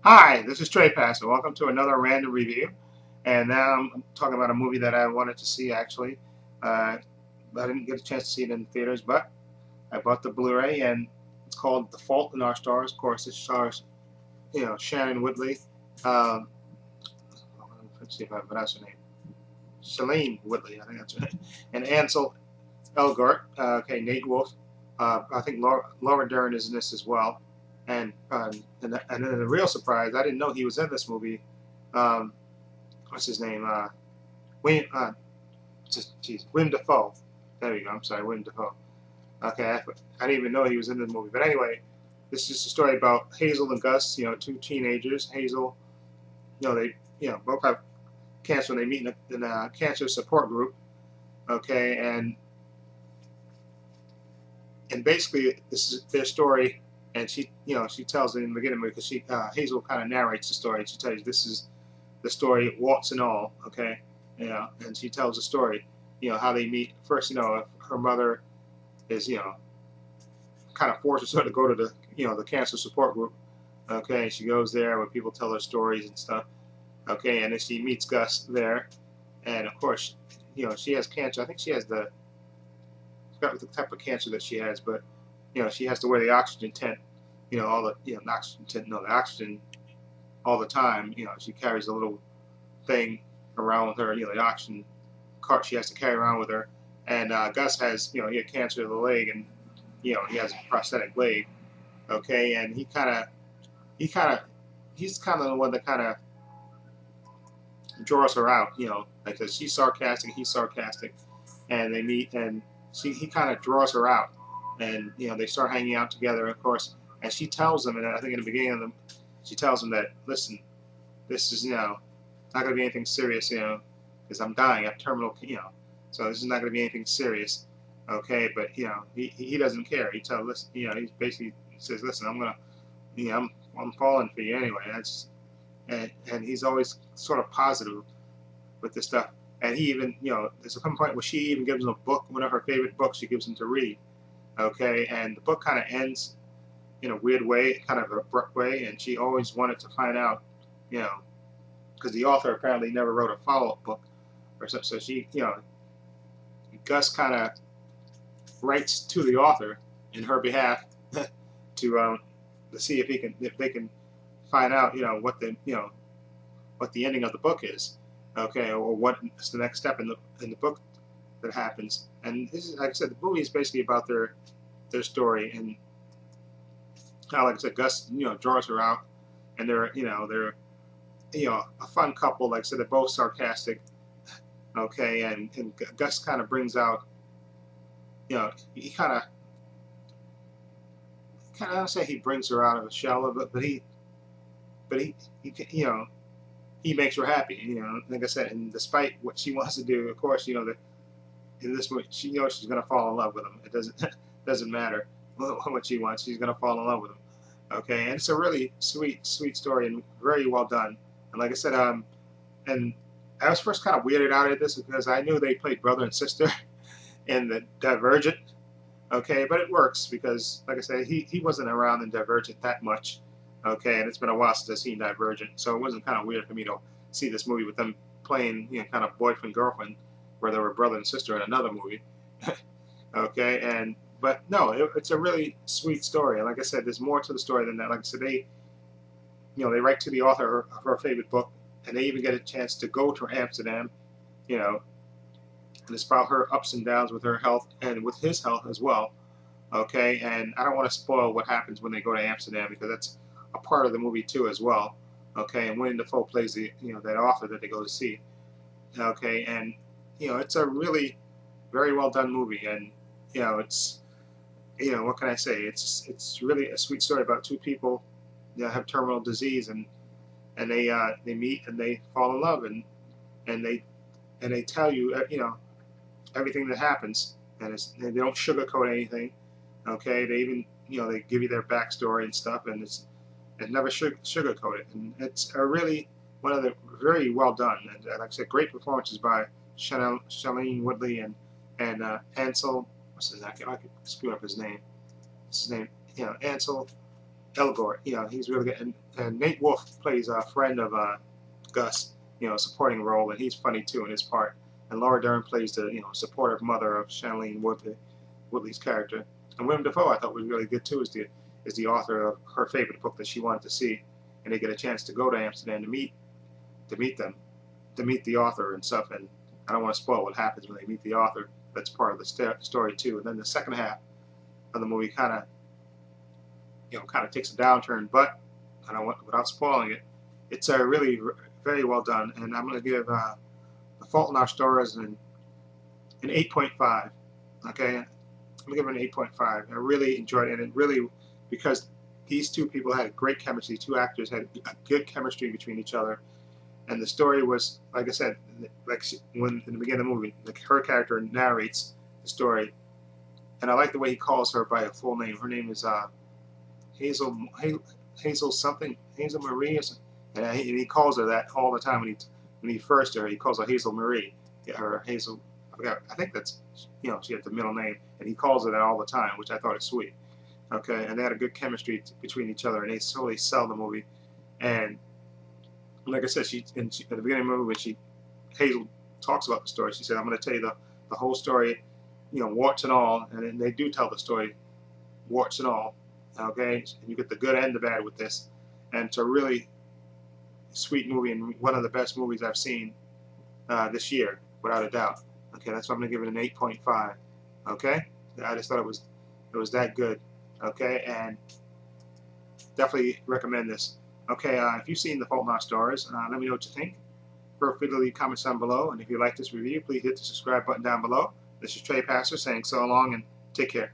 Hi, this is Trey Passer. Welcome to another random review. And now I'm talking about a movie that I wanted to see actually. Uh, I didn't get a chance to see it in the theaters, but I bought the Blu-ray, and it's called The Fault in Our Stars. Of course, it stars Shannon Woodley. Um, let's see if I pronounce her name. Shailene Woodley, I think that's her name. And Ansel Elgort. Okay, Nate Wolff. I think Laura Dern is in this as well. And then the real surprise, I didn't know he was in this movie. Um, what's his name? William, William Dafoe. There we go. I'm sorry, William Dafoe. Okay, I didn't even know he was in the movie. But anyway, this is a story about Hazel and Gus. Two teenagers. Hazel, they, both have cancer. And they meet in a cancer support group. Okay, and basically this is their story. And she tells it in the beginning because Hazel kind of narrates the story. She tells you this is the story, warts and all. Okay, and she tells the story. How they meet first. Her mother is kind of forces her to go to the cancer support group. Okay, she goes there where people tell her stories and stuff. Okay, and then she meets Gus there, and of course, she has cancer. I think she has I forgot the type of cancer that she has, but she has to wear the oxygen tent. All the not oxygen tent, no, the oxygen all the time. She carries a little thing around with her. The oxygen cart she has to carry around with her. And Gus has, he had cancer of the leg, and he has a prosthetic leg. Okay, and he kind of, he's kind of the one that kind of draws her out. Like she's sarcastic, he's sarcastic, and they meet, and he kind of draws her out, and they start hanging out together, of course. And she tells him, and I think in the beginning of them, she tells him that listen, this is not going to be anything serious, because I'm dying, I have terminal, so this is not going to be anything serious, okay? But he doesn't care. He tells listen, he basically says, listen, I'm gonna, I'm falling for you anyway. That's and he's always sort of positive with this stuff. And he even, there's a point where she even gives him a book, one of her favorite books, she gives him to read, okay? And the book kind of ends in a weird way, kind of an abrupt way, and she always wanted to find out, you know, because the author apparently never wrote a follow-up book or something. So she, Gus kind of writes to the author in her behalf to see if they can find out, what the ending of the book is, okay, or what is the next step in the book that happens. And this is, like I said, the movie is basically about their story and how, like I said, Gus, draws her out, and they're a fun couple. Like I said, they're both sarcastic, okay, and Gus kind of brings out, he I don't say he brings her out of a shell of it, but he makes her happy. Like I said, and despite what she wants to do, of course, that in this movie, she knows she's gonna fall in love with him. It doesn't matter what she wants. She's gonna fall in love with him. Okay, and it's a really sweet story and very well done. And like I said, and I was first kind of weirded out at this because I knew they played brother and sister in the Divergent. Okay, but it works because, like I said, he wasn't around in Divergent that much. Okay, and it's been a while since I've seen Divergent, so it wasn't kind of weird for me to see this movie with them playing, kind of boyfriend girlfriend, where they were brother and sister in another movie. Okay, but no, it's a really sweet story, and like I said, there's more to the story than that. Like I said, they write to the author of her favorite book, and they even get a chance to go to Amsterdam, you know, and it's about her ups and downs with her health and with his health as well. Okay, and I don't want to spoil what happens when they go to Amsterdam because that's a part of the movie too as well. Okay, and William Dafoe plays the that author that they go to see. Okay, and it's a really very well done movie, and it's what can I say? It's really a sweet story about two people that have terminal disease, and they meet and they fall in love, and they tell you everything that happens, and they don't sugarcoat anything. Okay, they even they give you their backstory and stuff, and it's never sugarcoated, and it's a really one of the very well done, and like I said, great performances by Shailene Woodley and Ansel. What's his name? I could screw up his name. What's his name? Ansel. Elgort. You know, he's really good. And Nate Wolff plays a friend of Gus. You know, a supporting role, and he's funny too in his part. And Laura Dern plays the supportive mother of Shailene Woodley's character. And Willem Dafoe I thought was really good too, is the author of her favorite book that she wanted to see, and they get a chance to go to Amsterdam to meet them, to meet the author and stuff. And I don't want to spoil what happens when they meet the author. That's part of the story too. And then the second half of the movie kind of takes a downturn, but I don't want, without spoiling it, it's really very well done. And I'm going to give The Fault in Our Stars an 8.5. Okay, I'm going to give it an 8.5. I really enjoyed it, and it really, because these two people had great chemistry, two actors had a good chemistry between each other, and the story was, like I said, like when in the beginning of the movie, her character narrates the story, and I like the way he calls her by a full name. Her name is Hazel something, Hazel Marie, or something. And he calls her that all the time when he first her. He calls her Hazel Marie, or Hazel. I forgot. I think that's she had the middle name, and he calls her that all the time, which I thought is sweet. Okay, and they had a good chemistry between each other, and they totally sell the movie. And like I said, at the beginning of the movie, when Hazel talks about the story, she said, "I'm going to tell you the whole story, warts and all." And they do tell the story, warts and all. Okay, and you get the good and the bad with this, and it's a really sweet movie and one of the best movies I've seen this year, without a doubt. Okay, that's why I'm gonna give it an 8.5. Okay, I just thought it was that good. Okay, and definitely recommend this. Okay, if you've seen The Fault in Our Stars, let me know what you think. Feel free to leave comments down below, and if you like this review, please hit the subscribe button down below. This is Trey Passer saying so long and take care.